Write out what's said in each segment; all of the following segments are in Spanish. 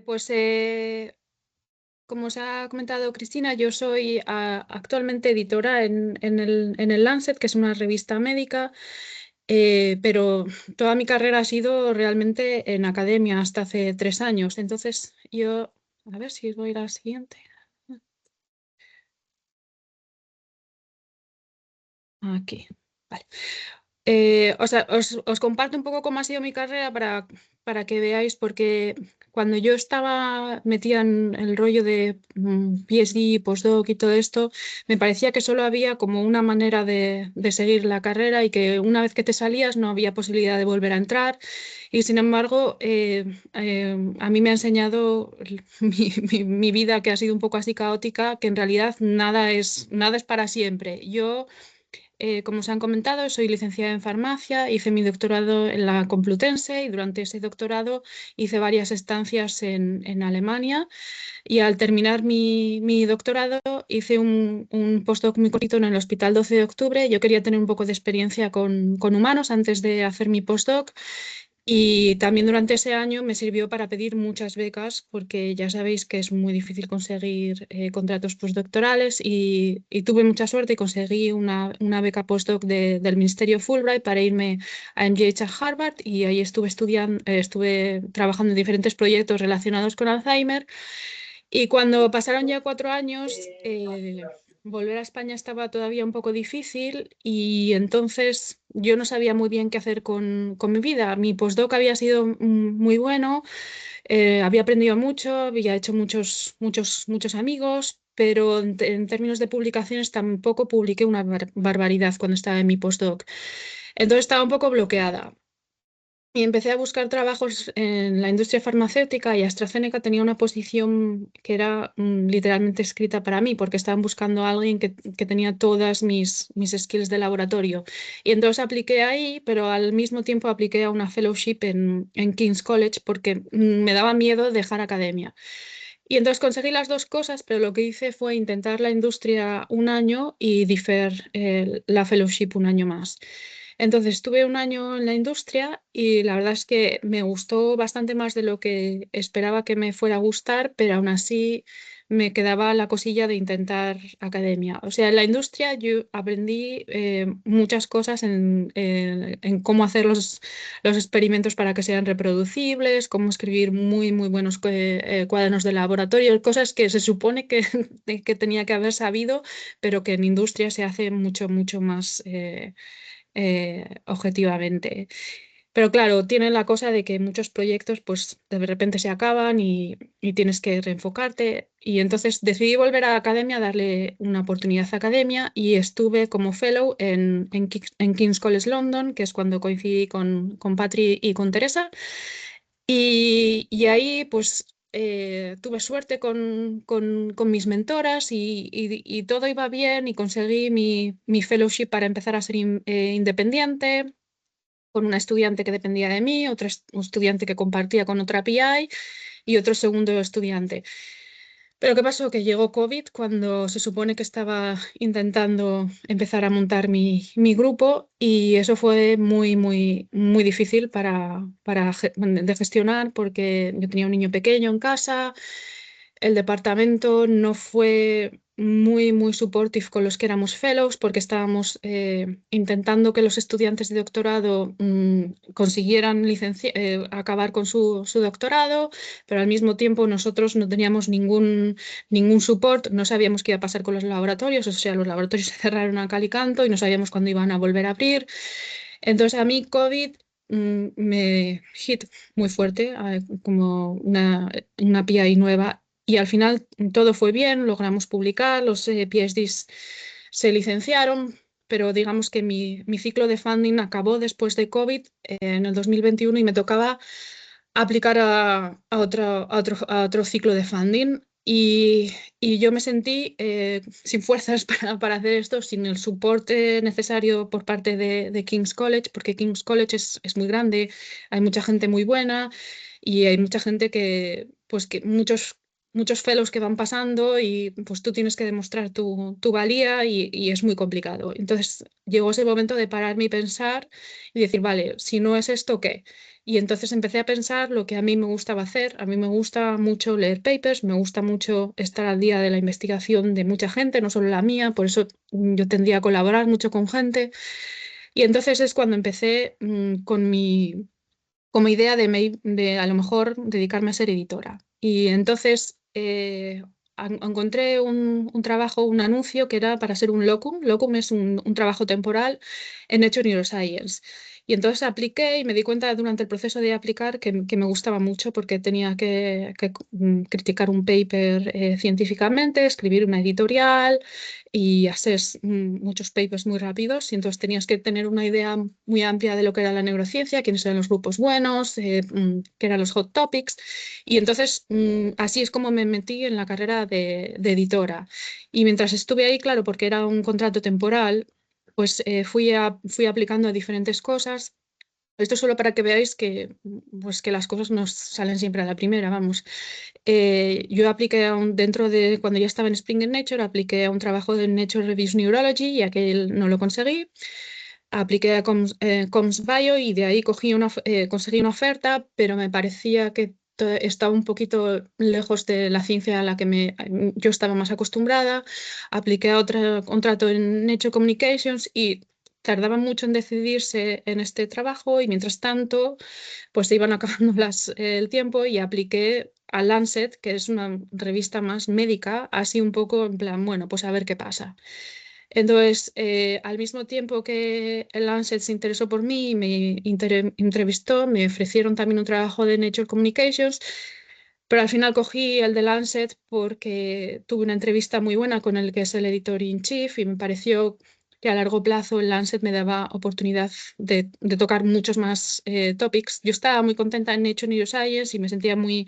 Pues como os ha comentado Cristina, yo soy actualmente editora en el Lancet, que es una revista médica, pero toda mi carrera ha sido realmente en academia hasta hace 3 años. Entonces yo, a ver si voy a la siguiente. Aquí, vale. Os comparto un poco cómo ha sido mi carrera para que veáis, porque cuando yo estaba metida en el rollo de PhD, postdoc y todo esto, me parecía que solo había como una manera de seguir la carrera y que una vez que te salías no había posibilidad de volver a entrar. Y sin embargo, a mí me ha enseñado mi vida, que ha sido un poco así caótica, que en realidad nada es para siempre. Yo como os han comentado, soy licenciada en farmacia, hice mi doctorado en la Complutense y durante ese doctorado hice varias estancias en Alemania y al terminar mi doctorado hice un postdoc muy cortito en el Hospital 12 de Octubre. Yo quería tener un poco de experiencia con humanos antes de hacer mi postdoc y también durante ese año me sirvió para pedir muchas becas, porque ya sabéis que es muy difícil conseguir contratos postdoctorales y tuve mucha suerte y conseguí una beca postdoc del Ministerio Fulbright para irme a MGH a Harvard y ahí estuve estudiando, estuve trabajando en diferentes proyectos relacionados con Alzheimer. Y cuando pasaron ya 4 años, volver a España estaba todavía un poco difícil y entonces yo no sabía muy bien qué hacer con mi vida. Mi postdoc había sido muy bueno, había aprendido mucho, había hecho muchos amigos, pero en términos de publicaciones tampoco publiqué una barbaridad cuando estaba en mi postdoc. Entonces estaba un poco bloqueada. Y empecé a buscar trabajos en la industria farmacéutica y AstraZeneca tenía una posición que era literalmente escrita para mí, porque estaban buscando a alguien que tenía todas mis skills de laboratorio. Y entonces apliqué ahí, pero al mismo tiempo apliqué a una fellowship en King's College porque me daba miedo dejar academia. Y entonces conseguí las dos cosas, pero lo que hice fue intentar la industria un año y defer la fellowship un año más. Entonces estuve un año en la industria y la verdad es que me gustó bastante más de lo que esperaba que me fuera a gustar, pero aún así me quedaba la cosilla de intentar academia. O sea, en la industria yo aprendí muchas cosas en cómo hacer los experimentos para que sean reproducibles, cómo escribir muy buenos cuadernos de laboratorio, cosas que se supone que, que tenía que haber sabido, pero que en industria se hace mucho más objetivamente. Pero claro, tiene la cosa de que muchos proyectos pues de repente se acaban y tienes que reenfocarte. Y entonces decidí volver a la academia, darle una oportunidad a academia y estuve como fellow en King's College London, que es cuando coincidí con Patri y con Teresa. Y ahí pues tuve suerte con mis mentoras y todo iba bien y conseguí mi fellowship para empezar a ser independiente con una estudiante que dependía de mí, otra estudiante que compartía con otra PI y otro segundo estudiante. Pero ¿qué pasó? Que llegó COVID cuando se supone que estaba intentando empezar a montar mi grupo y eso fue muy difícil de gestionar porque yo tenía un niño pequeño en casa, el departamento no fue muy supportive con los que éramos fellows porque estábamos intentando que los estudiantes de doctorado consiguieran acabar con su doctorado, pero al mismo tiempo nosotros no teníamos ningún support, no sabíamos qué iba a pasar con los laboratorios, o sea, los laboratorios se cerraron a cal y canto y no sabíamos cuándo iban a volver a abrir. Entonces a mí COVID me hit muy fuerte, como una PI nueva, y al final todo fue bien, logramos publicar, los PhDs se licenciaron, pero digamos que mi ciclo de funding acabó después de COVID en el 2021 y me tocaba aplicar a otro ciclo de funding. Y yo me sentí sin fuerzas para hacer esto, sin el soporte necesario por parte de King's College, porque King's College es muy grande, hay mucha gente muy buena y hay mucha gente que muchos muchos fellows que van pasando y pues tú tienes que demostrar tu valía y es muy complicado. Entonces llegó ese momento de pararme y pensar y decir, vale, si no es esto, ¿qué? Y entonces empecé a pensar lo que a mí me gustaba hacer. A mí me gusta mucho leer papers, me gusta mucho estar al día de la investigación de mucha gente, no solo la mía, por eso yo tendría a colaborar mucho con gente. Y entonces es cuando empecé con mi como idea de a lo mejor dedicarme a ser editora. Y entonces encontré un trabajo, un anuncio que era para ser un locum. Locum es un trabajo temporal en Nature Neuroscience. Y entonces apliqué y me di cuenta durante el proceso de aplicar que me gustaba mucho porque tenía que criticar un paper científicamente, escribir una editorial y hacer muchos papers muy rápidos. Y entonces tenías que tener una idea muy amplia de lo que era la neurociencia, quiénes eran los grupos buenos, qué eran los hot topics. Y entonces así es como me metí en la carrera de editora. Y mientras estuve ahí, claro, porque era un contrato temporal, pues fui aplicando a diferentes cosas. Esto solo para que veáis pues que las cosas no salen siempre a la primera, vamos. Yo apliqué dentro de, cuando ya estaba en Spring in Nature, apliqué a un trabajo de Nature Reviews Neurology y aquel no lo conseguí. Apliqué a Coms Bio y de ahí conseguí una oferta, pero me parecía que estaba un poquito lejos de la ciencia a la que yo estaba más acostumbrada. Apliqué a otro contrato en Nature Communications y tardaba mucho en decidirse en este trabajo y mientras tanto pues se iban acabando el tiempo y apliqué a Lancet, que es una revista más médica, así un poco en plan, bueno, pues a ver qué pasa. Entonces, al mismo tiempo que el Lancet se interesó por mí y me entrevistó, me ofrecieron también un trabajo de Nature Communications, pero al final cogí el de Lancet porque tuve una entrevista muy buena con el que es el editor in chief y me pareció que a largo plazo el Lancet me daba oportunidad de tocar muchos más topics. Yo estaba muy contenta en Nature Neuroscience y me sentía muy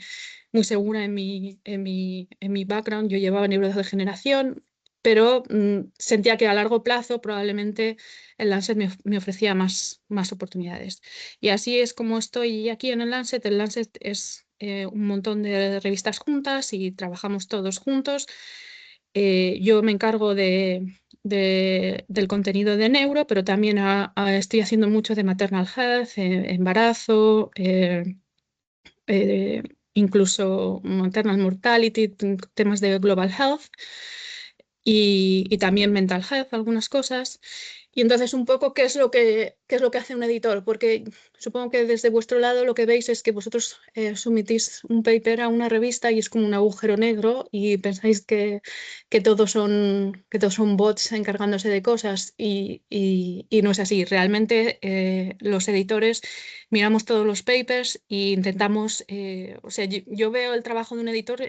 segura en mi background. Yo llevaba neurodegeneración, pero sentía que a largo plazo probablemente el Lancet me ofrecía más oportunidades. Y así es como estoy aquí en el Lancet. El Lancet es un montón de revistas juntas y trabajamos todos juntos. Yo me encargo del contenido de neuro, pero también estoy haciendo mucho de maternal health, embarazo, eh, incluso maternal mortality, temas de global health y también mental health, algunas cosas. Y entonces un poco qué es lo que hace un editor, porque supongo que desde vuestro lado lo que veis es que vosotros sometís un paper a una revista y es como un agujero negro y pensáis que todos son bots encargándose de cosas y no es así. Realmente los editores miramos todos los papers e intentamos, o sea, yo veo el trabajo de un editor.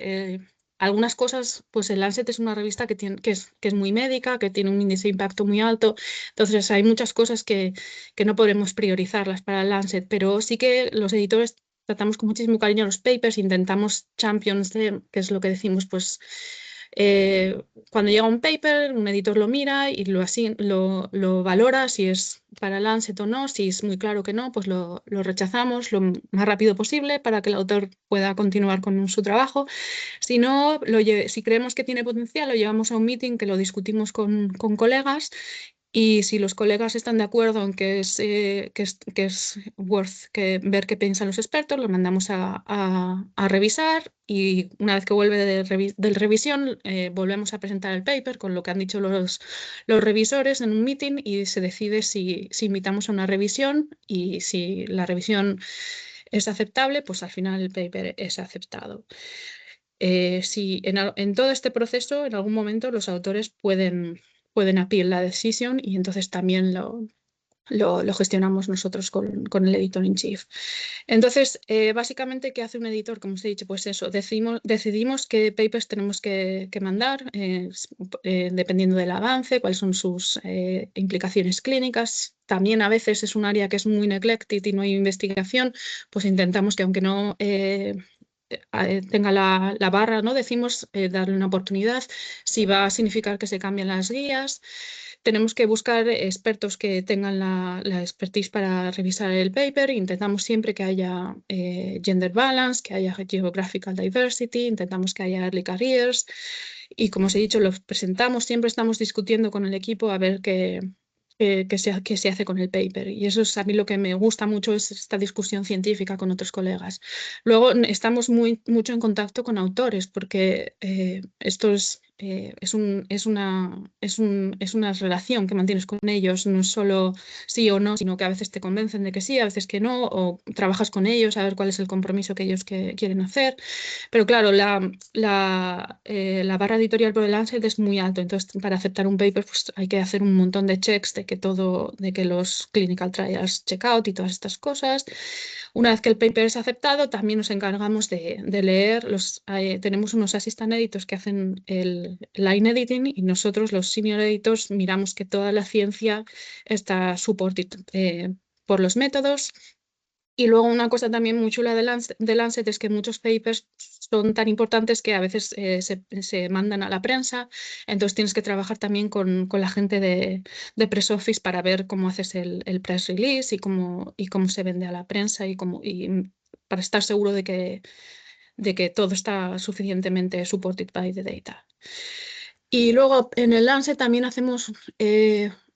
Algunas cosas, pues el Lancet es una revista que es muy médica, que tiene un índice de impacto muy alto, entonces hay muchas cosas que no podemos priorizarlas para el Lancet, pero sí que los editores tratamos con muchísimo cariño los papers, intentamos champions que es lo que decimos, pues cuando llega un paper, un editor lo mira y lo valora si es para Lancet o no, si es muy claro que no, pues lo rechazamos lo más rápido posible para que el autor pueda continuar con su trabajo. Si no, si creemos que tiene potencial, lo llevamos a un meeting que lo discutimos con colegas y si los colegas están de acuerdo en que es worth ver qué piensan los expertos, lo mandamos a revisar y una vez que vuelve de revisión, volvemos a presentar el paper con lo que han dicho los revisores en un meeting y se decide si invitamos a una revisión y si la revisión es aceptable, pues al final el paper es aceptado. Si en todo este proceso, en algún momento, los autores pueden appeal la decisión y entonces también lo gestionamos nosotros con el editor in chief. Entonces, básicamente, ¿qué hace un editor? Como os he dicho, pues eso, decidimos qué papers tenemos que mandar, dependiendo del avance, cuáles son sus implicaciones clínicas. También a veces es un área que es muy neglected y no hay investigación, pues intentamos que aunque no tenga la barra, ¿no? Decimos darle una oportunidad, si va a significar que se cambien las guías. tenemos que buscar expertos que tengan la expertise para revisar el paper. Intentamos siempre que haya gender balance, que haya geographical diversity, intentamos que haya early careers. Y como os he dicho, los presentamos, siempre estamos discutiendo con el equipo a ver qué se hace con el paper. Y eso es a mí lo que me gusta mucho, es esta discusión científica con otros colegas. Luego estamos mucho en contacto con autores, porque esto es una relación que mantienes con ellos, no es solo sí o no, sino que a veces te convencen de que sí, a veces que no, o trabajas con ellos a ver cuál es el compromiso que ellos quieren hacer. Pero claro, la barra editorial por el Lancet es muy alto, entonces para aceptar un paper pues, hay que hacer un montón de checks de que los clinical trials check out y todas estas cosas. Una vez que el paper es aceptado, también nos encargamos de leer. Tenemos unos assistant editors que hacen el line editing y nosotros, los senior editors, miramos que toda la ciencia está supported por los métodos. Y luego una cosa también muy chula de Lancet es que muchos papers son tan importantes que a veces se mandan a la prensa, entonces tienes que trabajar también con la gente de Press Office para ver cómo haces el press release y cómo se vende a la prensa y para estar seguro de que todo está suficientemente supported by the data. Y luego en el Lancet también hacemos,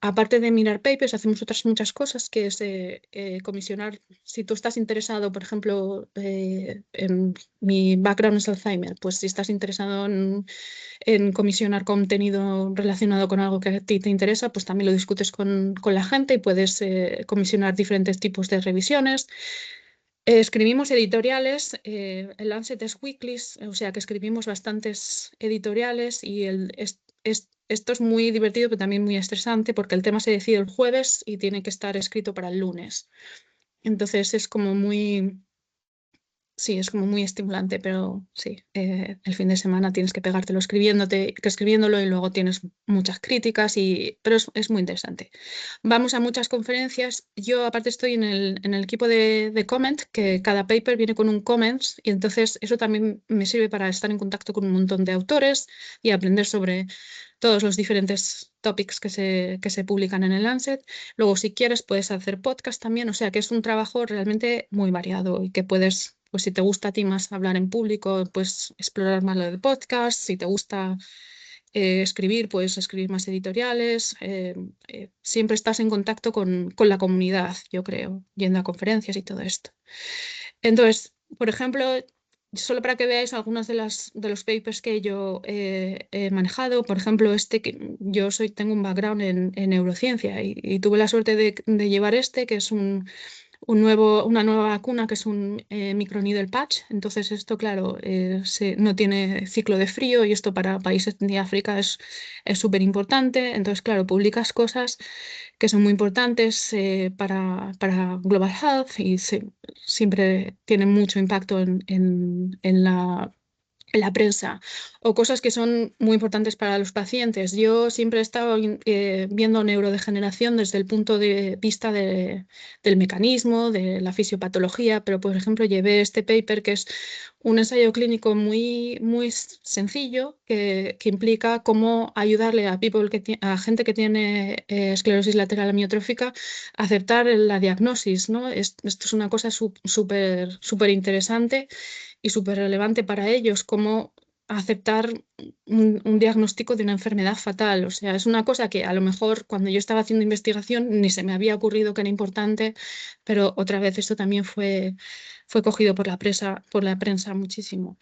aparte de mirar papers, hacemos otras muchas cosas, que es comisionar, si tú estás interesado, por ejemplo, en mi background es Alzheimer, pues si estás interesado en comisionar contenido relacionado con algo que a ti te interesa, pues también lo discutes con la gente y puedes comisionar diferentes tipos de revisiones. Escribimos editoriales, el Lancet es weeklies, o sea que escribimos bastantes editoriales y esto es muy divertido pero también muy estresante porque el tema se decide el jueves y tiene que estar escrito para el lunes. Entonces es como muy, sí, es como muy estimulante, pero sí, el fin de semana tienes que pegártelo escribiéndolo y luego tienes muchas críticas, pero es muy interesante. Vamos a muchas conferencias. Yo aparte estoy en el equipo de comment, que cada paper viene con un comments y entonces eso también me sirve para estar en contacto con un montón de autores y aprender sobre todos los diferentes topics que se publican en el Lancet. Luego, si quieres, puedes hacer podcast también, o sea que es un trabajo realmente muy variado y que puedes, pues si te gusta a ti más hablar en público, pues explorar más lo del podcast. Si te gusta escribir, puedes escribir más editoriales. Siempre estás en contacto con la comunidad, yo creo, yendo a conferencias y todo esto. Entonces, por ejemplo, solo para que veáis algunos de los papers que yo he manejado, por ejemplo, que tengo un background en neurociencia y tuve la suerte de llevar que es una nueva vacuna que es un microneedle patch. Entonces esto, claro, no tiene ciclo de frío y esto para países de África es súper importante. Entonces, claro, publicas cosas que son muy importantes para Global Health y siempre tienen mucho impacto en la prensa o cosas que son muy importantes para los pacientes. Yo siempre he estado viendo neurodegeneración desde el punto de vista del mecanismo, de la fisiopatología, pero por ejemplo llevé este paper que es un ensayo clínico muy sencillo que implica cómo ayudarle a gente que tiene esclerosis lateral amiotrófica a aceptar la diagnosis, ¿no? Esto es una cosa súper interesante y súper relevante para ellos, como aceptar un diagnóstico de una enfermedad fatal. O sea, es una cosa que a lo mejor cuando yo estaba haciendo investigación ni se me había ocurrido que era importante, pero otra vez esto también fue cogido por la prensa muchísimo.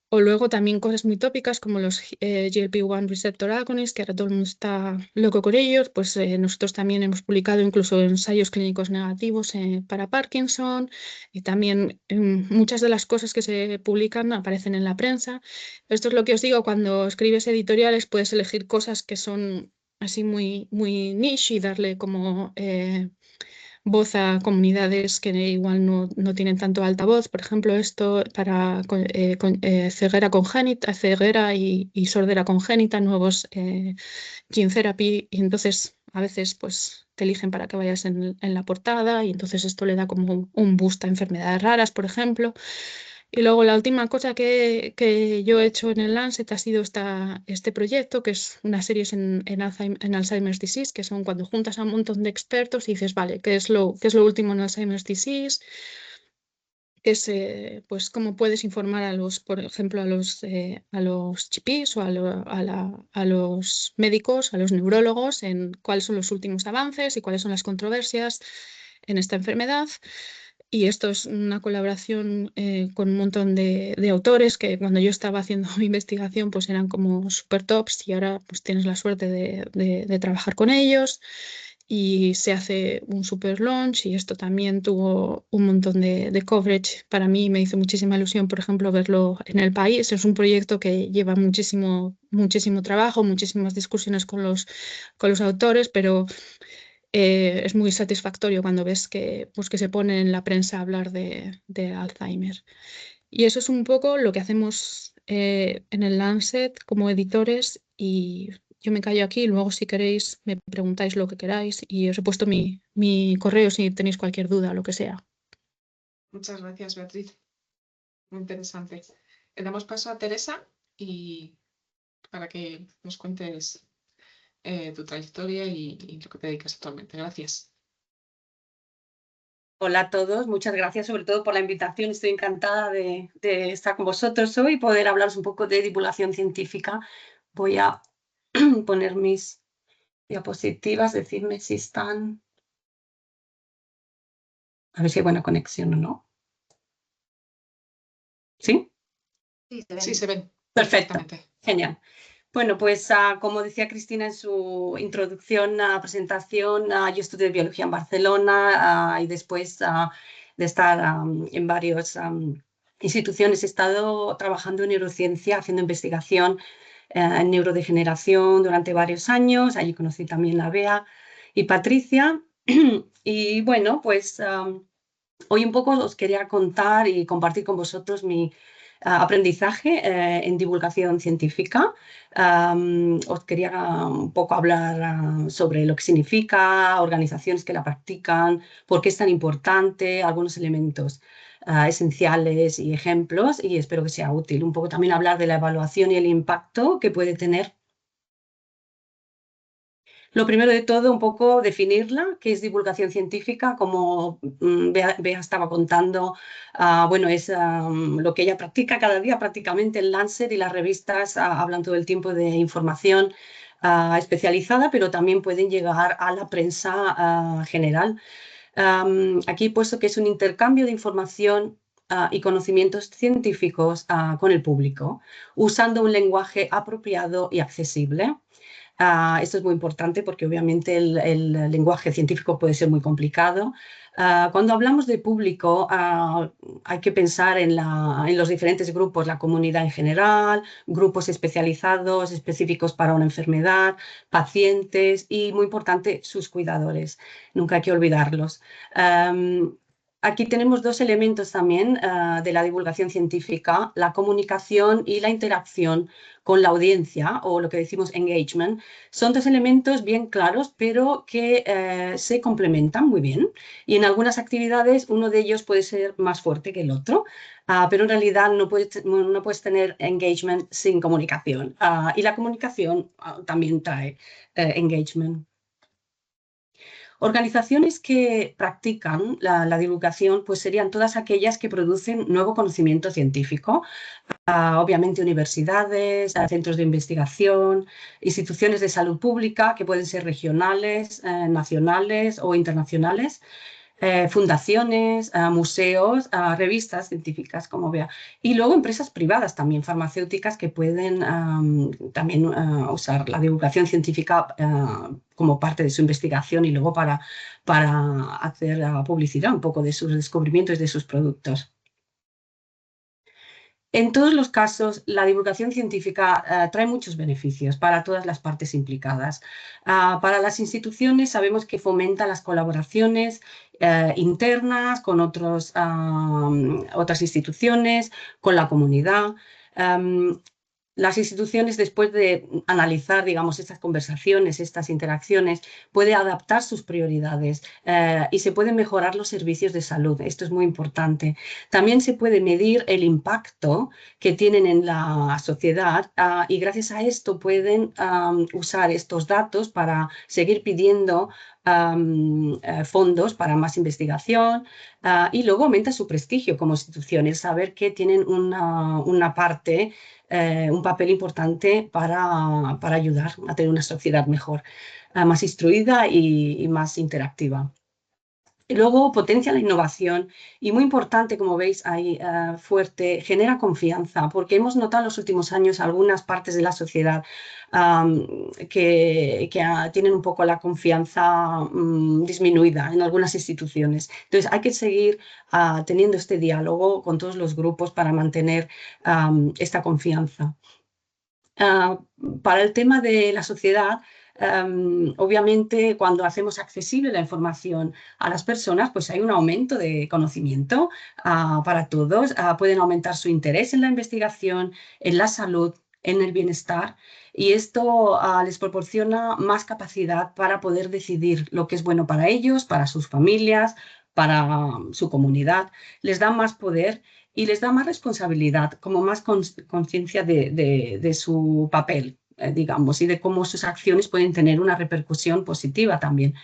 O luego también cosas muy tópicas como los GLP-1 receptor agonists, que ahora todo el mundo está loco con ellos, pues nosotros también hemos publicado incluso ensayos clínicos negativos para Parkinson y también muchas de las cosas que se publican aparecen en la prensa. Esto es lo que os digo, cuando escribes editoriales puedes elegir cosas que son así muy niche y darle como voz a comunidades que igual no tienen tanto altavoz. Por ejemplo, esto para ceguera y sordera congénita, nuevos gene therapy, y entonces a veces pues te eligen para que vayas en la portada y entonces esto le da como un boost a enfermedades raras, por ejemplo. Y luego la última cosa que yo he hecho en el Lancet ha sido este proyecto, que es una serie en Alzheimer's Disease, que son cuando juntas a un montón de expertos y dices, vale, qué es lo último en Alzheimer's Disease? Que es pues cómo puedes informar por ejemplo, a los GPs o a los médicos, a los neurólogos, en cuáles son los últimos avances y cuáles son las controversias en esta enfermedad. Y esto es una colaboración con un montón de autores que cuando yo estaba haciendo mi investigación pues eran como super tops y ahora pues tienes la suerte de trabajar con ellos y se hace un super launch y esto también tuvo un montón de coverage. Para mí me hizo muchísima ilusión, por ejemplo, verlo en El País. Es un proyecto que lleva muchísimo trabajo, muchísimas discusiones con los autores, pero es muy satisfactorio cuando ves pues, que se pone en la prensa a hablar de Alzheimer. Y eso es un poco lo que hacemos en el Lancet como editores y yo me callo aquí, luego si queréis me preguntáis lo que queráis y os he puesto mi correo si tenéis cualquier duda o lo que sea. Muchas gracias, Beatriz. Muy interesante. Le damos paso a Teresa y para que nos cuentes tu trayectoria y lo que te dedicas actualmente. Gracias. Hola a todos, muchas gracias sobre todo por la invitación. Estoy encantada de estar con vosotros hoy y poder hablaros un poco de divulgación científica. Voy a poner mis diapositivas, decirme si están... A ver si hay buena conexión o no. ¿Sí? Sí, se ven. Perfecto, genial. Bueno, pues como decía Cristina en su introducción a presentación, yo estudié biología en Barcelona y después de estar en varias instituciones he estado trabajando en neurociencia, haciendo investigación en neurodegeneración durante varios años. Allí conocí también a Bea y Patricia. Y bueno, pues hoy un poco os quería contar y compartir con vosotros mi aprendizaje en divulgación científica. Os quería un poco hablar sobre lo que significa, organizaciones que la practican, por qué es tan importante, algunos elementos esenciales y ejemplos, y espero que sea útil. Un poco también hablar de la evaluación y el impacto que puede tener. Lo primero de todo, un poco definirla, qué es divulgación científica, como Bea estaba contando, bueno, es lo que ella practica cada día prácticamente en Lancet y las revistas hablan todo el tiempo de información especializada, pero también pueden llegar a la prensa general. Aquí he puesto que es un intercambio de información y conocimientos científicos con el público, usando un lenguaje apropiado y accesible. Esto es muy importante porque obviamente el lenguaje científico puede ser muy complicado. Cuando hablamos de público, hay que pensar en los diferentes grupos, la comunidad en general, grupos especializados, específicos para una enfermedad, pacientes y, muy importante, sus cuidadores. Nunca hay que olvidarlos. Aquí tenemos dos elementos también de la divulgación científica, la comunicación y la interacción con la audiencia, o lo que decimos engagement. Son dos elementos bien claros, pero que se complementan muy bien. Y en algunas actividades uno de ellos puede ser más fuerte que el otro, pero en realidad no puedes tener engagement sin comunicación. Y la comunicación también trae engagement. Organizaciones que practican la divulgación pues serían todas aquellas que producen nuevo conocimiento científico, obviamente universidades, centros de investigación, instituciones de salud pública que pueden ser regionales, nacionales o internacionales, fundaciones, museos, revistas científicas, como vea, y luego empresas privadas también, farmacéuticas, que pueden también usar la divulgación científica como parte de su investigación y luego para hacer publicidad un poco de sus descubrimientos y de sus productos. En todos los casos, la divulgación científica trae muchos beneficios para todas las partes implicadas. Para las instituciones sabemos que fomenta las colaboraciones internas con otras instituciones, con la comunidad. las instituciones, después de analizar, digamos, estas conversaciones, estas interacciones, pueden adaptar sus prioridades y se pueden mejorar los servicios de salud. Esto es muy importante. También se puede medir el impacto que tienen en la sociedad y gracias a esto pueden usar estos datos para seguir pidiendo fondos para más investigación y luego aumenta su prestigio como institución, el saber que tienen una parte, un papel importante para ayudar a tener una sociedad mejor, más instruida y más interactiva. Y luego potencia la innovación y muy importante, como veis ahí fuerte, genera confianza, porque hemos notado en los últimos años algunas partes de la sociedad que tienen un poco la confianza disminuida en algunas instituciones. Entonces hay que seguir teniendo este diálogo con todos los grupos para mantener esta confianza. Para el tema de la sociedad, obviamente cuando hacemos accesible la información a las personas, pues hay un aumento de conocimiento para todos, pueden aumentar su interés en la investigación, en la salud, en el bienestar, y esto les proporciona más capacidad para poder decidir lo que es bueno para ellos, para sus familias, para su comunidad, les da más poder y les da más responsabilidad, como más conciencia de su papel, digamos, y de cómo sus acciones pueden tener una repercusión positiva también.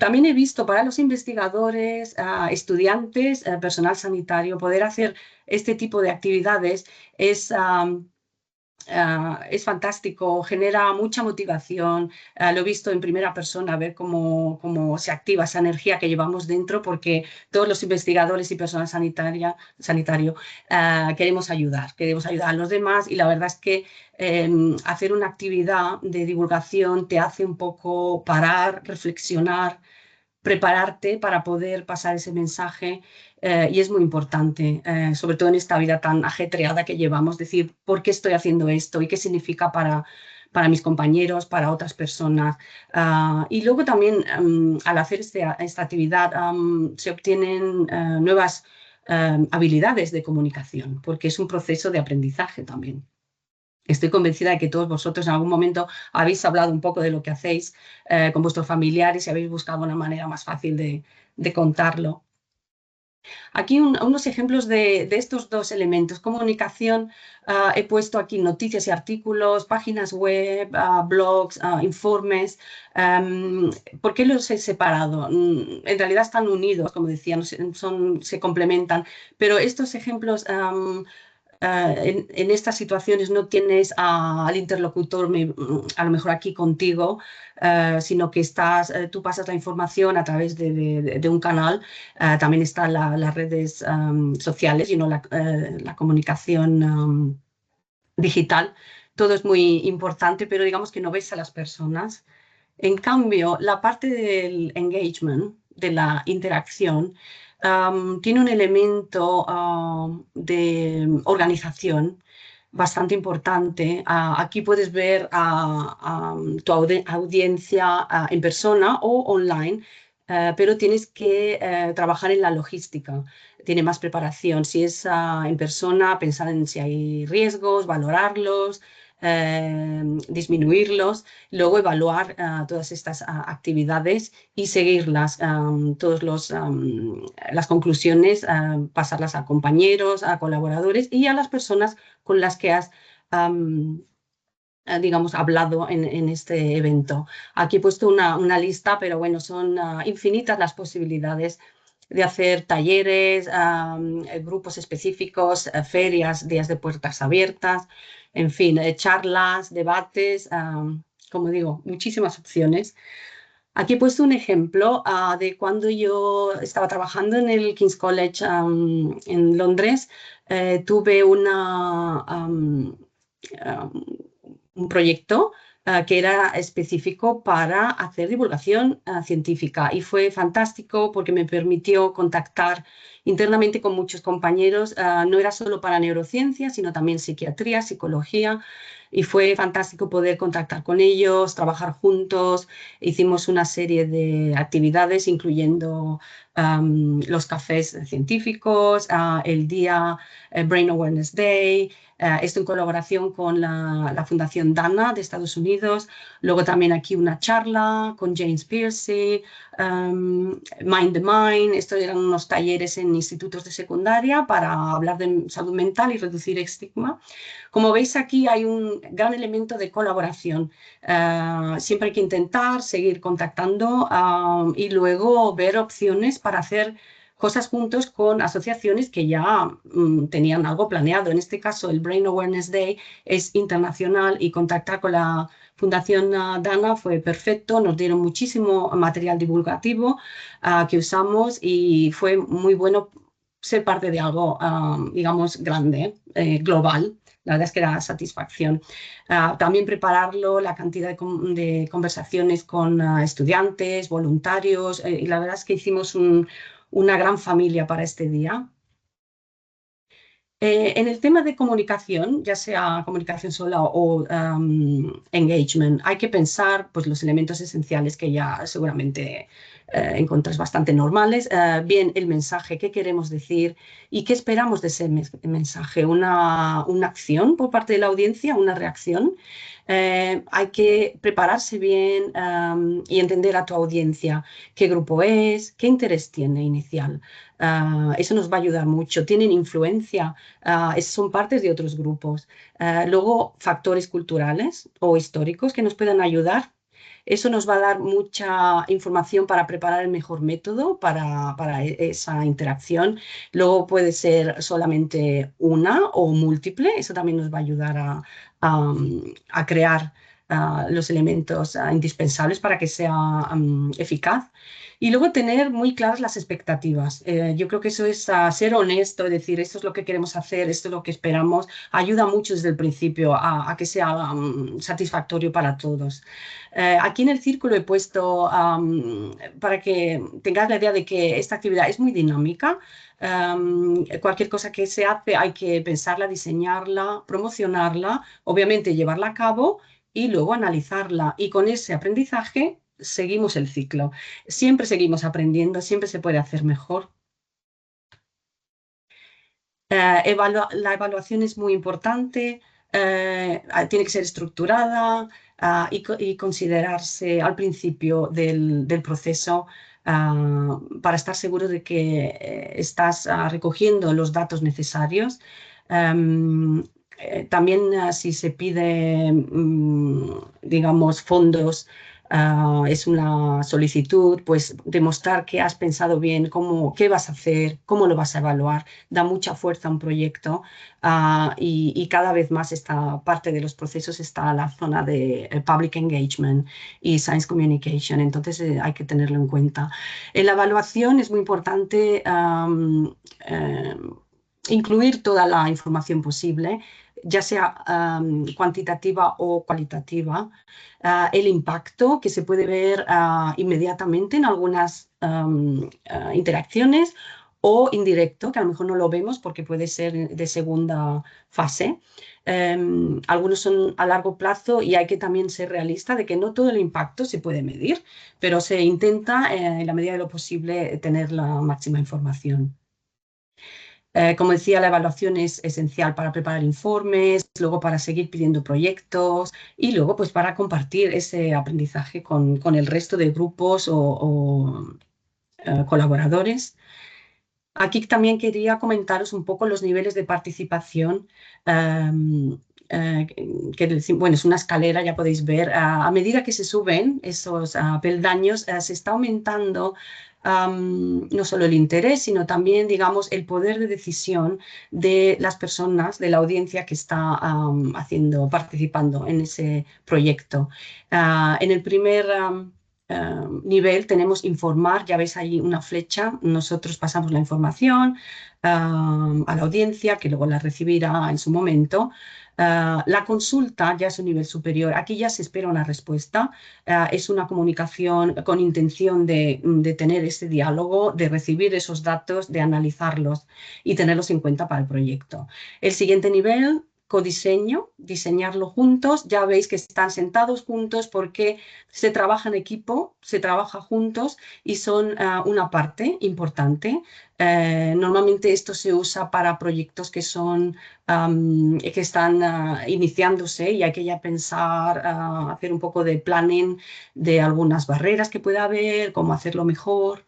También he visto para los investigadores, estudiantes, personal sanitario, poder hacer este tipo de actividades es fantástico, genera mucha motivación. Lo he visto en primera persona, ver cómo se activa esa energía que llevamos dentro, porque todos los investigadores y personal sanitario queremos ayudar a los demás, y la verdad es que hacer una actividad de divulgación te hace un poco parar, reflexionar, prepararte para poder pasar ese mensaje y es muy importante, sobre todo en esta vida tan ajetreada que llevamos, decir, ¿por qué estoy haciendo esto y qué significa para mis compañeros, para otras personas? Y luego también al hacer esta actividad se obtienen nuevas habilidades de comunicación, porque es un proceso de aprendizaje también. Estoy convencida de que todos vosotros en algún momento habéis hablado un poco de lo que hacéis con vuestros familiares y habéis buscado una manera más fácil de contarlo. Aquí unos ejemplos de estos dos elementos. Comunicación, he puesto aquí noticias y artículos, páginas web, blogs, informes. ¿Por qué los he separado? En realidad están unidos, como decía, se complementan, pero estos ejemplos en estas situaciones no tienes al interlocutor a lo mejor aquí contigo, sino que tú pasas la información a través de un canal. También están las redes sociales y la comunicación digital. Todo es muy importante, pero digamos que no ves a las personas. En cambio, la parte del engagement, de la interacción, tiene un elemento de organización bastante importante. Aquí puedes ver a tu audiencia en persona o online, pero tienes que trabajar en la logística. Tiene más preparación. Si es en persona, pensar en si hay riesgos, valorarlos, disminuirlos, luego evaluar todas estas actividades y seguirlas, las conclusiones, pasarlas a compañeros, a colaboradores y a las personas con las que has digamos, hablado en este evento. Aquí he puesto una lista, pero bueno, son infinitas las posibilidades de hacer talleres, grupos específicos, ferias, días de puertas abiertas, en fin, charlas, debates, como digo, muchísimas opciones. Aquí he puesto un ejemplo de cuando yo estaba trabajando en el King's College en Londres. Tuve un proyecto que era específico para hacer divulgación científica y fue fantástico porque me permitió contactar internamente con muchos compañeros. No era solo para neurociencia, sino también psiquiatría, psicología. y fue fantástico poder contactar con ellos, trabajar juntos. Hicimos una serie de actividades, incluyendo los cafés científicos, el día Brain Awareness Day, esto en colaboración con la Fundación Dana de Estados Unidos. Luego también aquí una charla con James Piercy, Mind the Mind. Estos eran unos talleres en institutos de secundaria para hablar de salud mental y reducir estigma. Como veis aquí hay un gran elemento de colaboración. Siempre hay que intentar seguir contactando y luego ver opciones para hacer cosas juntos con asociaciones que ya tenían algo planeado. En este caso, el Brain Awareness Day es internacional y contactar con la Fundación Dana fue perfecto. Nos dieron muchísimo material divulgativo que usamos y fue muy bueno ser parte de algo, digamos, grande, global. La verdad es que era satisfacción. También prepararlo, la cantidad de conversaciones con estudiantes, voluntarios, y la verdad es que hicimos una gran familia para este día. En el tema de comunicación, ya sea comunicación sola o engagement, hay que pensar pues, los elementos esenciales que ya seguramente encontráis bastante normales. Bien, el mensaje, qué queremos decir y qué esperamos de ese mensaje. Una acción por parte de la audiencia, una reacción. Hay que prepararse bien y entender a tu audiencia qué grupo es, qué interés tiene inicial. Eso nos va a ayudar mucho. ¿Tienen influencia? Son partes de otros grupos. Luego, factores culturales o históricos que nos puedan ayudar. Eso nos va a dar mucha información para preparar el mejor método para esa interacción. Luego puede ser solamente una o múltiple. Eso también nos va a ayudar a crear los elementos indispensables para que sea eficaz. Y luego tener muy claras las expectativas. Yo creo que eso es ser honesto, decir esto es lo que queremos hacer, esto es lo que esperamos, ayuda mucho desde el principio a que sea satisfactorio para todos. Aquí en el círculo he puesto para que tengáis la idea de que esta actividad es muy dinámica. Cualquier cosa que se hace hay que pensarla, diseñarla, promocionarla, obviamente llevarla a cabo y luego analizarla. Y con ese aprendizaje seguimos el ciclo. Siempre seguimos aprendiendo, siempre se puede hacer mejor. La evaluación es muy importante, tiene que ser estructurada y considerarse al principio del proceso para estar seguro de que estás recogiendo los datos necesarios. También si se pide, digamos, fondos, es una solicitud, pues demostrar que has pensado bien qué vas a hacer, cómo lo vas a evaluar, da mucha fuerza a un proyecto y cada vez más esta parte de los procesos está la zona de public engagement y science communication, entonces hay que tenerlo en cuenta. En la evaluación es muy importante incluir toda la información posible, ya sea cuantitativa o cualitativa, el impacto que se puede ver inmediatamente en algunas interacciones o indirecto, que a lo mejor no lo vemos porque puede ser de segunda fase. Algunos son a largo plazo y hay que también ser realista de que no todo el impacto se puede medir, pero se intenta en la medida de lo posible tener la máxima información. Como decía, la evaluación es esencial para preparar informes, luego para seguir pidiendo proyectos y luego pues para compartir ese aprendizaje con el resto de grupos o colaboradores. Aquí también quería comentaros un poco los niveles de participación. Bueno, es una escalera, ya podéis ver. A medida que se suben esos peldaños, se está aumentando no solo el interés, sino también, digamos, el poder de decisión de las personas, de la audiencia que está participando en ese proyecto. En el primer nivel tenemos informar, ya veis ahí una flecha, nosotros pasamos la información a la audiencia que luego la recibirá en su momento. La consulta ya es un nivel superior, aquí ya se espera una respuesta, es una comunicación con intención de tener ese diálogo, de recibir esos datos, de analizarlos y tenerlos en cuenta para el proyecto. El siguiente nivel, codiseño, diseñarlo juntos. Ya veis que están sentados juntos porque se trabaja en equipo, se trabaja juntos y son una parte importante. Normalmente esto se usa para proyectos que que están iniciándose y hay que ya pensar, hacer un poco de planning de algunas barreras que pueda haber, cómo hacerlo mejor.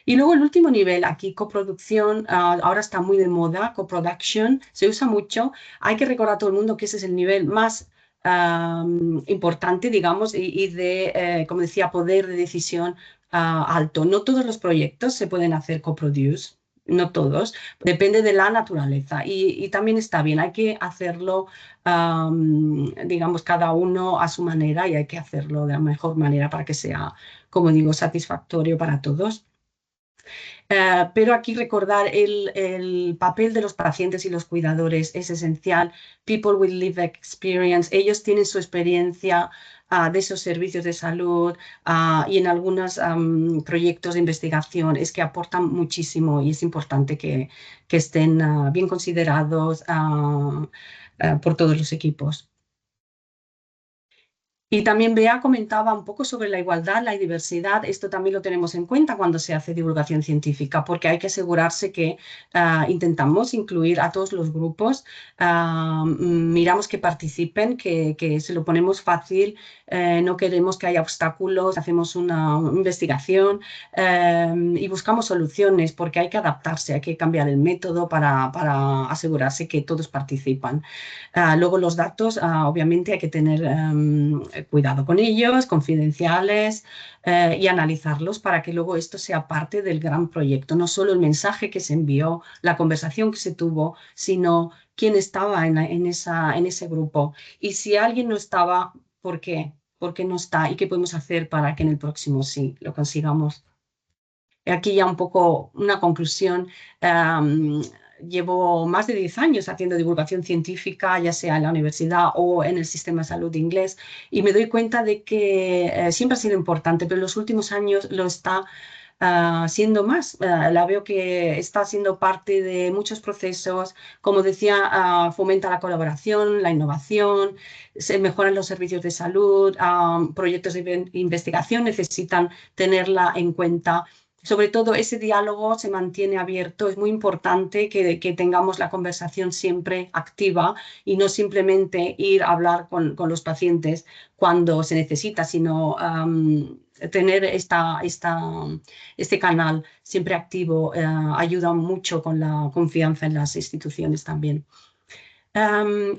Y luego el último nivel, aquí coproducción, ahora está muy de moda, coproduction, se usa mucho. Hay que recordar a todo el mundo que ese es el nivel más importante, digamos, y de, como decía, poder de decisión alto. No todos los proyectos se pueden hacer coproduce, no todos, depende de la naturaleza y también está bien, hay que hacerlo, digamos, cada uno a su manera y hay que hacerlo de la mejor manera para que sea, como digo, satisfactorio para todos. Pero aquí recordar el papel de los pacientes y los cuidadores es esencial. People with lived experience, ellos tienen su experiencia de esos servicios de salud y en algunos proyectos de investigación es que aportan muchísimo y es importante que estén bien considerados por todos los equipos. Y también Bea comentaba un poco sobre la igualdad, la diversidad. Esto también lo tenemos en cuenta cuando se hace divulgación científica, porque hay que asegurarse que intentamos incluir a todos los grupos, miramos que participen, que se lo ponemos fácil, no queremos que haya obstáculos, hacemos una investigación y buscamos soluciones, porque hay que adaptarse, hay que cambiar el método para asegurarse que todos participan. Luego los datos, obviamente hay que tener cuidado con ellos, confidenciales y analizarlos para que luego esto sea parte del gran proyecto, no solo el mensaje que se envió, la conversación que se tuvo, sino quién estaba en ese grupo. Y si alguien no estaba, ¿por qué? ¿Por qué no está? ¿Y qué podemos hacer para que en el próximo sí lo consigamos? Aquí ya un poco una conclusión. Llevo más de 10 años haciendo divulgación científica, ya sea en la universidad o en el sistema de salud inglés, y me doy cuenta de que siempre ha sido importante, pero en los últimos años lo está siendo más. La veo que está siendo parte de muchos procesos. Como decía, fomenta la colaboración, la innovación, se mejoran los servicios de salud, proyectos de investigación necesitan tenerla en cuenta. Sobre todo ese diálogo se mantiene abierto. Es muy importante que tengamos la conversación siempre activa y no simplemente ir a hablar con los pacientes cuando se necesita, sino tener este canal siempre activo ayuda mucho con la confianza en las instituciones también.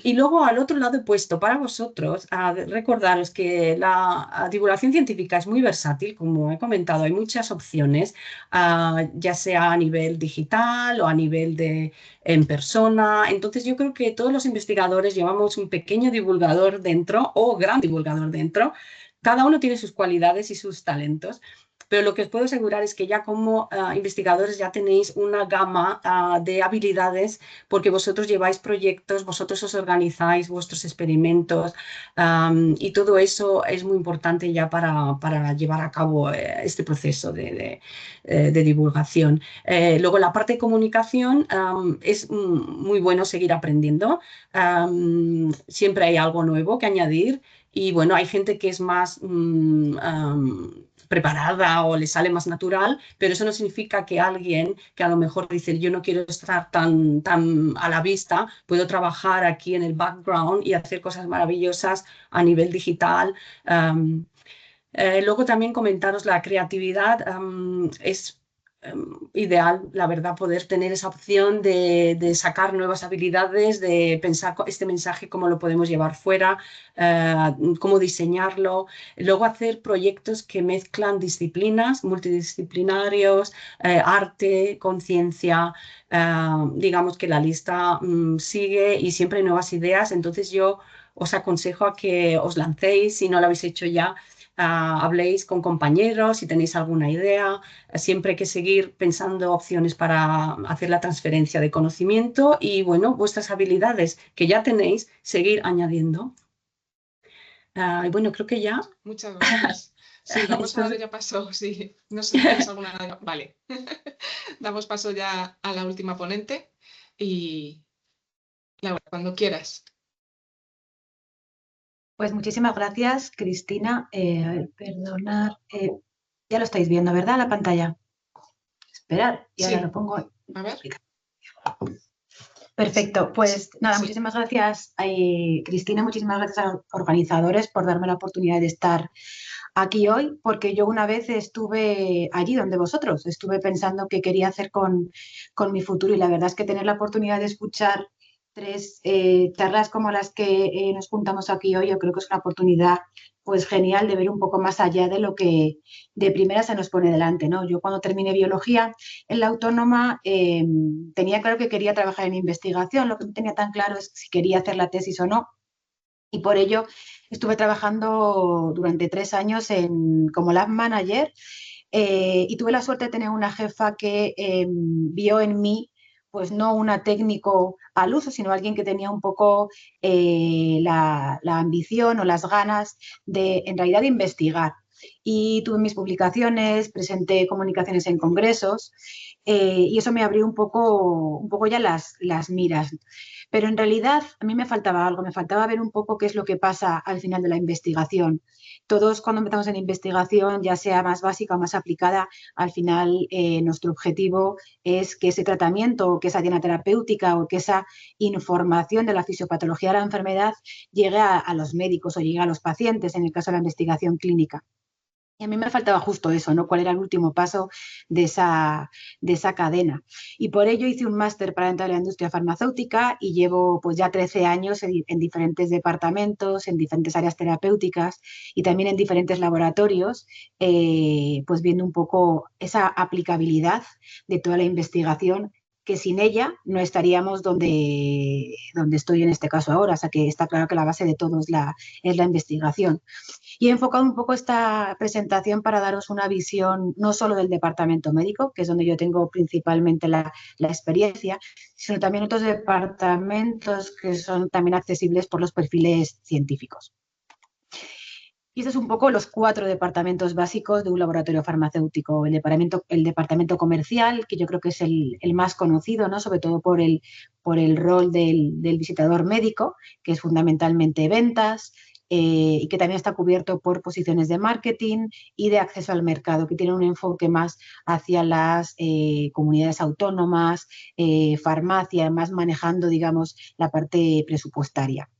Y luego al otro lado he puesto para vosotros recordaros que la divulgación científica es muy versátil, como he comentado, hay muchas opciones, ya sea a nivel digital o a nivel de en persona. Entonces yo creo que todos los investigadores llevamos un pequeño divulgador dentro o gran divulgador dentro. Cada uno tiene sus cualidades y sus talentos. Pero lo que os puedo asegurar es que ya como investigadores ya tenéis una gama de habilidades porque vosotros lleváis proyectos, vosotros os organizáis vuestros experimentos y todo eso es muy importante ya para llevar a cabo este proceso de divulgación. Luego la parte de comunicación es muy bueno seguir aprendiendo. Siempre hay algo nuevo que añadir y bueno, hay gente que es más preparada o le sale más natural, pero eso no significa que alguien que a lo mejor dice yo no quiero estar tan a la vista, puedo trabajar aquí en el background y hacer cosas maravillosas a nivel digital. Luego también comentaros la creatividad. Es ideal, la verdad, poder tener esa opción de sacar nuevas habilidades, de pensar este mensaje, cómo lo podemos llevar fuera, cómo diseñarlo. Luego hacer proyectos que mezclan disciplinas, multidisciplinarios, arte, conciencia. Digamos que la lista sigue y siempre hay nuevas ideas. Entonces yo os aconsejo a que os lancéis, si no lo habéis hecho ya, habléis con compañeros si tenéis alguna idea. Siempre hay que seguir pensando opciones para hacer la transferencia de conocimiento y, bueno, vuestras habilidades que ya tenéis, seguir añadiendo. Y bueno, creo que ya. Muchas gracias. Sí, vamos a dar ya paso. Sí, no sé si tienes alguna. Vale. Damos paso ya a la última ponente y Laura, cuando quieras. Pues muchísimas gracias, Cristina. Perdonar, ya lo estáis viendo, ¿verdad? La pantalla. Esperar, y ahora Sí. lo pongo. A ver. Perfecto, pues nada, Sí. muchísimas gracias, Cristina, muchísimas gracias a los organizadores por darme la oportunidad de estar aquí hoy, porque yo una vez estuve allí donde vosotros, estuve pensando qué quería hacer con mi futuro y la verdad es que tener la oportunidad de escuchar 3 charlas como las que nos juntamos aquí hoy, yo creo que es una oportunidad pues genial de ver un poco más allá de lo que de primera se nos pone delante, ¿no? Yo cuando terminé biología en la Autónoma tenía claro que quería trabajar en investigación, lo que no tenía tan claro es si quería hacer la tesis o no. Y por ello estuve trabajando durante 3 años como lab manager y tuve la suerte de tener una jefa que vio en mí pues no una técnico al uso, sino alguien que tenía un poco la ambición o las ganas de, en realidad, de investigar. Y tuve mis publicaciones, presenté comunicaciones en congresos y eso me abrió un poco ya las miras. Pero en realidad a mí me faltaba algo, me faltaba ver un poco qué es lo que pasa al final de la investigación. Todos cuando empezamos en investigación, ya sea más básica o más aplicada, al final nuestro objetivo es que ese tratamiento o que esa diana terapéutica o que esa información de la fisiopatología de la enfermedad llegue a los médicos o llegue a los pacientes en el caso de la investigación clínica. Y a mí me faltaba justo eso, ¿no? ¿Cuál era el último paso de esa cadena? Y por ello hice un máster para entrar en la industria farmacéutica y llevo pues ya 13 años en diferentes departamentos, en diferentes áreas terapéuticas y también en diferentes laboratorios, pues viendo un poco esa aplicabilidad de toda la investigación que sin ella no estaríamos donde estoy en este caso ahora. O sea que está claro que la base de todo es la investigación. Y he enfocado un poco esta presentación para daros una visión no solo del departamento médico, que es donde yo tengo principalmente la experiencia, sino también otros departamentos que son también accesibles por los perfiles científicos. Y estos son un poco los 4 departamentos básicos de un laboratorio farmacéutico. El departamento comercial, que yo creo que es el más conocido, ¿no? Sobre todo por el rol del visitador médico, que es fundamentalmente ventas, y que también está cubierto por posiciones de marketing y de acceso al mercado, que tiene un enfoque más hacia las comunidades autónomas, farmacia, más manejando, digamos, la parte presupuestaria.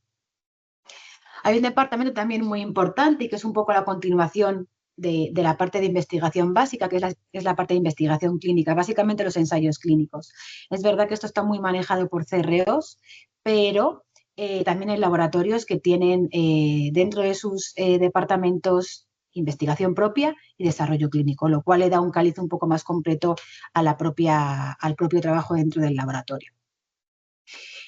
Hay un departamento también muy importante y que es un poco la continuación de la parte de investigación básica, que es la parte de investigación clínica, básicamente los ensayos clínicos. Es verdad que esto está muy manejado por CROs, pero también hay laboratorios que tienen dentro de sus departamentos investigación propia y desarrollo clínico, lo cual le da un cáliz un poco más completo al propio trabajo dentro del laboratorio.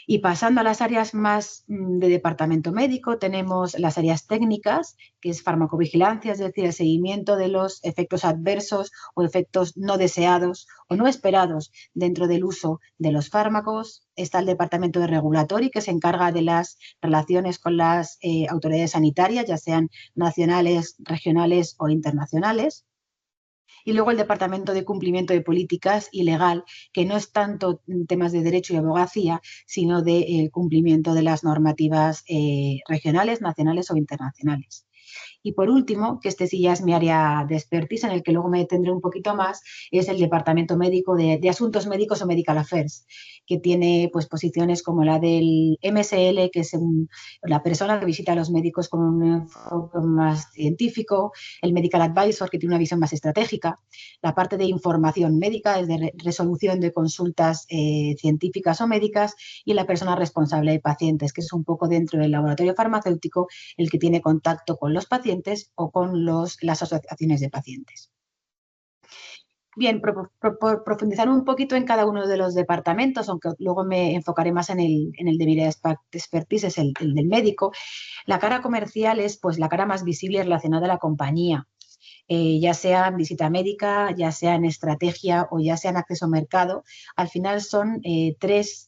Y pasando a las áreas más de departamento médico, tenemos las áreas técnicas, que es farmacovigilancia, es decir, el seguimiento de los efectos adversos o efectos no deseados o no esperados dentro del uso de los fármacos. Está el departamento de regulatory, que se encarga de las relaciones con las autoridades sanitarias, ya sean nacionales, regionales o internacionales. Y luego el Departamento de Cumplimiento de Políticas y Legal, que no es tanto temas de derecho y abogacía, sino de cumplimiento de las normativas regionales, nacionales o internacionales. Y por último, que este sí ya es mi área de expertise, en el que luego me detendré un poquito más, es el Departamento Médico de Asuntos Médicos o Medical Affairs, que tiene pues posiciones como la del MSL, que es la persona que visita a los médicos con un enfoque más científico, el Medical Advisor, que tiene una visión más estratégica, la parte de información médica, es de resolución de consultas científicas o médicas, y la persona responsable de pacientes, que es un poco dentro del laboratorio farmacéutico el que tiene contacto con los pacientes o con las asociaciones de pacientes. Bien, profundizar un poquito en cada uno de los departamentos, aunque luego me enfocaré más en el de mi expertise, es el del médico. La cara comercial es pues la cara más visible relacionada a la compañía, ya sea en visita médica, ya sea en estrategia o ya sea en acceso a mercado. Al final son tres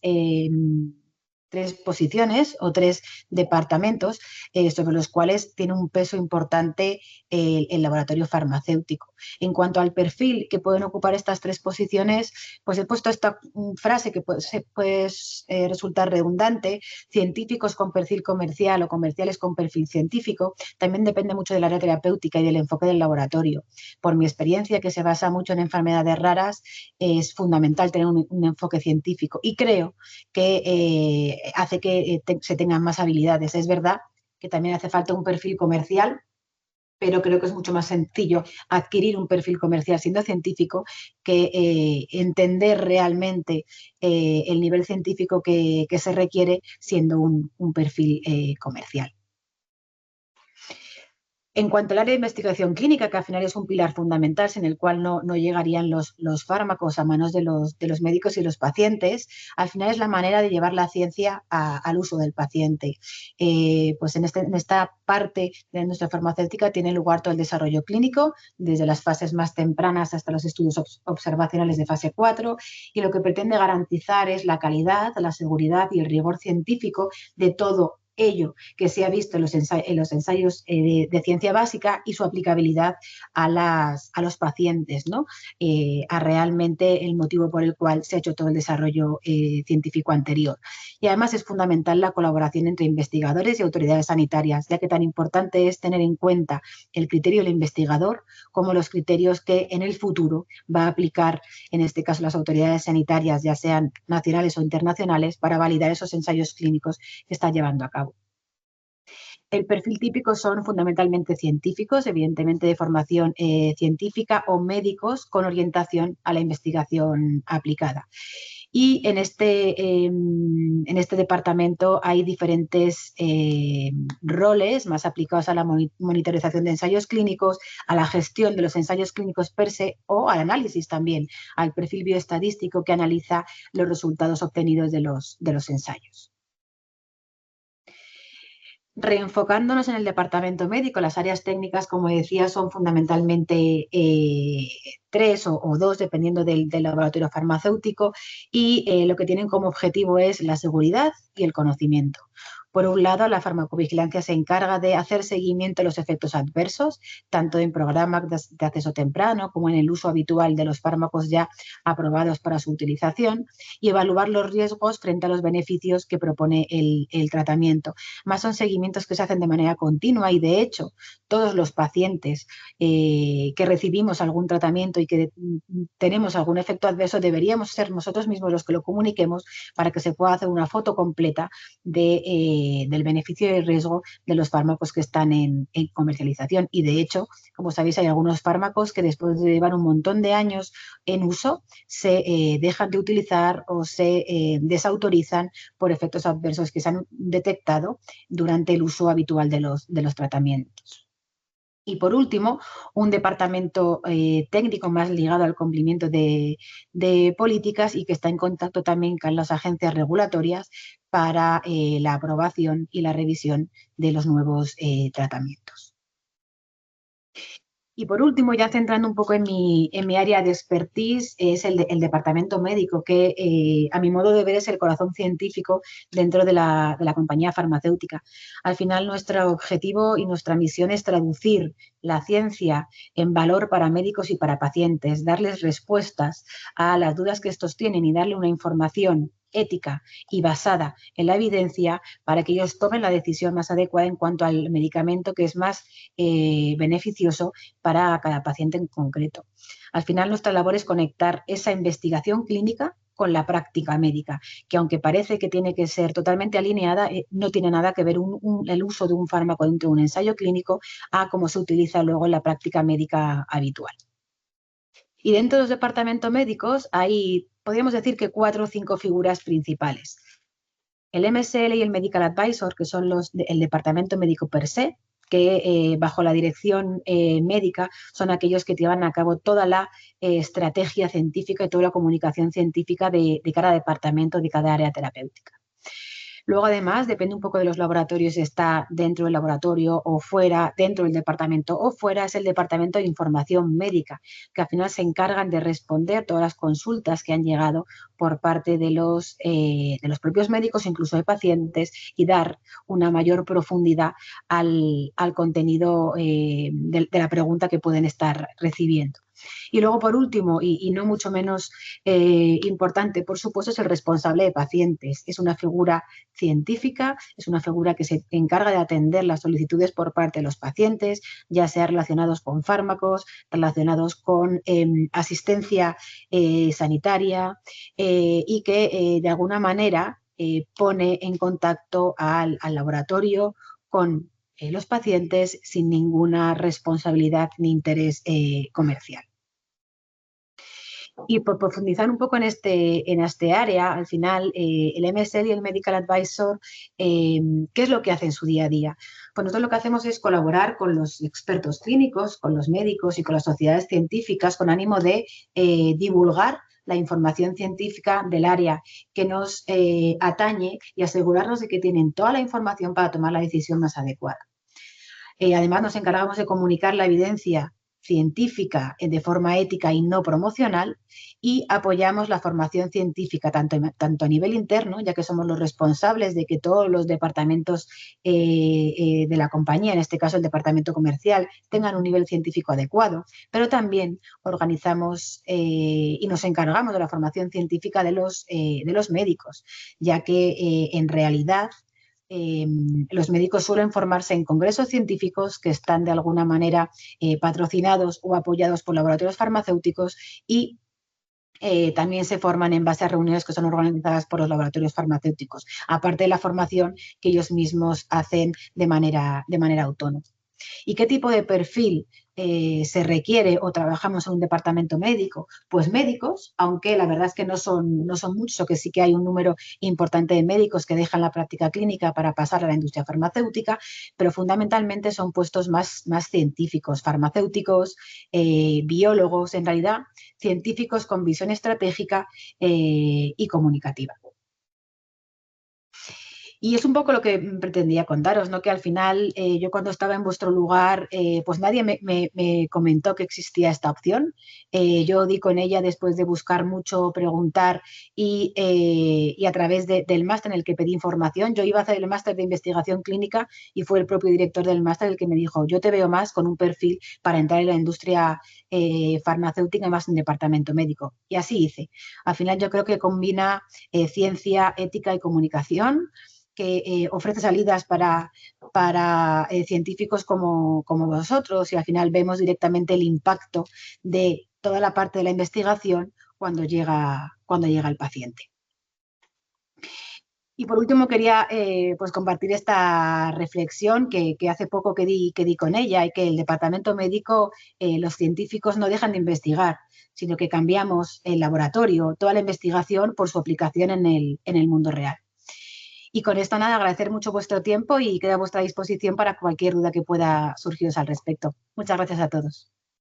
posiciones o 3 departamentos sobre los cuales tiene un peso importante el laboratorio farmacéutico. En cuanto al perfil que pueden ocupar estas 3 posiciones, pues he puesto esta frase que puede resultar redundante: científicos con perfil comercial o comerciales con perfil científico. También depende mucho del área terapéutica y del enfoque del laboratorio. Por mi experiencia, que se basa mucho en enfermedades raras, es fundamental tener un enfoque científico, y creo que hace que se tengan más habilidades. Es verdad que también hace falta un perfil comercial, pero creo que es mucho más sencillo adquirir un perfil comercial siendo científico que entender realmente el nivel científico que se requiere siendo un perfil comercial. En cuanto al área de investigación clínica, que al final es un pilar fundamental sin el cual no llegarían los fármacos a manos de los médicos y los pacientes, al final es la manera de llevar la ciencia al uso del paciente. Pues en esta parte de nuestra farmacéutica tiene lugar todo el desarrollo clínico, desde las fases más tempranas hasta los estudios observacionales de fase 4, y lo que pretende garantizar es la calidad, la seguridad y el rigor científico de todo ello que se ha visto en los ensayos de ciencia básica, y su aplicabilidad a los pacientes, ¿no? A realmente el motivo por el cual se ha hecho todo el desarrollo científico anterior. Y además es fundamental la colaboración entre investigadores y autoridades sanitarias, ya que tan importante es tener en cuenta el criterio del investigador como los criterios que en el futuro va a aplicar, en este caso, las autoridades sanitarias, ya sean nacionales o internacionales, para validar esos ensayos clínicos que está llevando a cabo. El perfil típico son fundamentalmente científicos, evidentemente de formación científica, o médicos con orientación a la investigación aplicada. Y en este departamento hay diferentes roles más aplicados a la monitorización de ensayos clínicos, a la gestión de los ensayos clínicos per se, o al análisis también, al perfil bioestadístico que analiza los resultados obtenidos de los ensayos. Reenfocándonos en el departamento médico, las áreas técnicas, como decía, son fundamentalmente 3 o 2, dependiendo del laboratorio farmacéutico, y lo que tienen como objetivo es la seguridad y el conocimiento. Por un lado, la farmacovigilancia se encarga de hacer seguimiento de los efectos adversos, tanto en programas de acceso temprano como en el uso habitual de los fármacos ya aprobados para su utilización, y evaluar los riesgos frente a los beneficios que propone el tratamiento. Más son seguimientos que se hacen de manera continua, y de hecho todos los pacientes que recibimos algún tratamiento y que tenemos algún efecto adverso, deberíamos ser nosotros mismos los que lo comuniquemos para que se pueda hacer una foto completa del beneficio y el riesgo de los fármacos que están en comercialización. Y de hecho, como sabéis, hay algunos fármacos que después de llevar un montón de años en uso se dejan de utilizar o se desautorizan por efectos adversos que se han detectado durante el uso habitual de los tratamientos. Y por último, un departamento técnico más ligado al cumplimiento de políticas, y que está en contacto también con las agencias regulatorias para la aprobación y la revisión de los nuevos tratamientos. Y por último, ya centrando un poco en mi área de expertise, es el departamento médico, que a mi modo de ver es el corazón científico dentro de la compañía farmacéutica. Al final, nuestro objetivo y nuestra misión es traducir la ciencia en valor para médicos y para pacientes, darles respuestas a las dudas que estos tienen y darle una información ética y basada en la evidencia para que ellos tomen la decisión más adecuada en cuanto al medicamento que es más beneficioso para cada paciente en concreto. Al final, nuestra labor es conectar esa investigación clínica con la práctica médica, que aunque parece que tiene que ser totalmente alineada, no tiene nada que ver el uso de un fármaco dentro de un ensayo clínico a cómo se utiliza luego en la práctica médica habitual. Y dentro de los departamentos médicos hay, podríamos decir, que 4 o 5 figuras principales. El MSL y el Medical Advisor, que son el departamento médico per se, que bajo la dirección médica son aquellos que llevan a cabo toda la estrategia científica y toda la comunicación científica de cada departamento, de cada área terapéutica. Luego, además, depende un poco de los laboratorios, está dentro del laboratorio o fuera, dentro del departamento o fuera, es el departamento de información médica, que al final se encargan de responder todas las consultas que han llegado por parte de los propios médicos, incluso de pacientes, y dar una mayor profundidad al contenido de la pregunta que pueden estar recibiendo. Y luego, por último, y no mucho menos importante, por supuesto, es el responsable de pacientes. Es una figura científica, es una figura que se encarga de atender las solicitudes por parte de los pacientes, ya sea relacionados con fármacos, relacionados con asistencia sanitaria y que de alguna manera pone en contacto al laboratorio con los pacientes sin ninguna responsabilidad ni interés comercial. Y por profundizar un poco en este área, al final el MSL y el Medical Advisor, ¿qué es lo que hace en su día a día? Pues nosotros lo que hacemos es colaborar con los expertos clínicos, con los médicos y con las sociedades científicas con ánimo de divulgar la información científica del área que nos atañe y asegurarnos de que tienen toda la información para tomar la decisión más adecuada. Además, nos encargamos de comunicar la evidencia científica de forma ética y no promocional y apoyamos la formación científica tanto a nivel interno, ya que somos los responsables de que todos los departamentos de la compañía, en este caso el departamento comercial, tengan un nivel científico adecuado, pero también organizamos y nos encargamos de la formación científica de los médicos, ya que en realidad los médicos suelen formarse en congresos científicos que están de alguna manera patrocinados o apoyados por laboratorios farmacéuticos y también se forman en base a reuniones que son organizadas por los laboratorios farmacéuticos, aparte de la formación que ellos mismos hacen de manera autónoma. ¿Y qué tipo de perfil se requiere o trabajamos en un departamento médico? Pues médicos, aunque la verdad es que no son muchos, que sí que hay un número importante de médicos que dejan la práctica clínica para pasar a la industria farmacéutica, pero fundamentalmente son puestos más científicos, farmacéuticos, biólogos, en realidad científicos con visión estratégica y comunicativa. Y es un poco lo que pretendía contaros, ¿no? Que al final yo cuando estaba en vuestro lugar, pues nadie me comentó que existía esta opción. Yo di con ella después de buscar mucho, preguntar y a través del máster en el que pedí información. Yo iba a hacer el máster de investigación clínica y fue el propio director del máster el que me dijo, yo te veo más con un perfil para entrar en la industria farmacéutica, más en departamento médico. Y así hice. Al final yo creo que combina ciencia, ética y comunicación, que ofrece salidas para científicos como vosotros y al final vemos directamente el impacto de toda la parte de la investigación cuando llega el paciente. Y por último quería pues compartir esta reflexión que hace poco que di con ella y que el departamento médico, los científicos no dejan de investigar, sino que cambiamos el laboratorio, toda la investigación por su aplicación en el mundo real. Y con esto nada, agradecer mucho vuestro tiempo y quedo a vuestra disposición para cualquier duda que pueda surgiros al respecto. Muchas gracias a todos.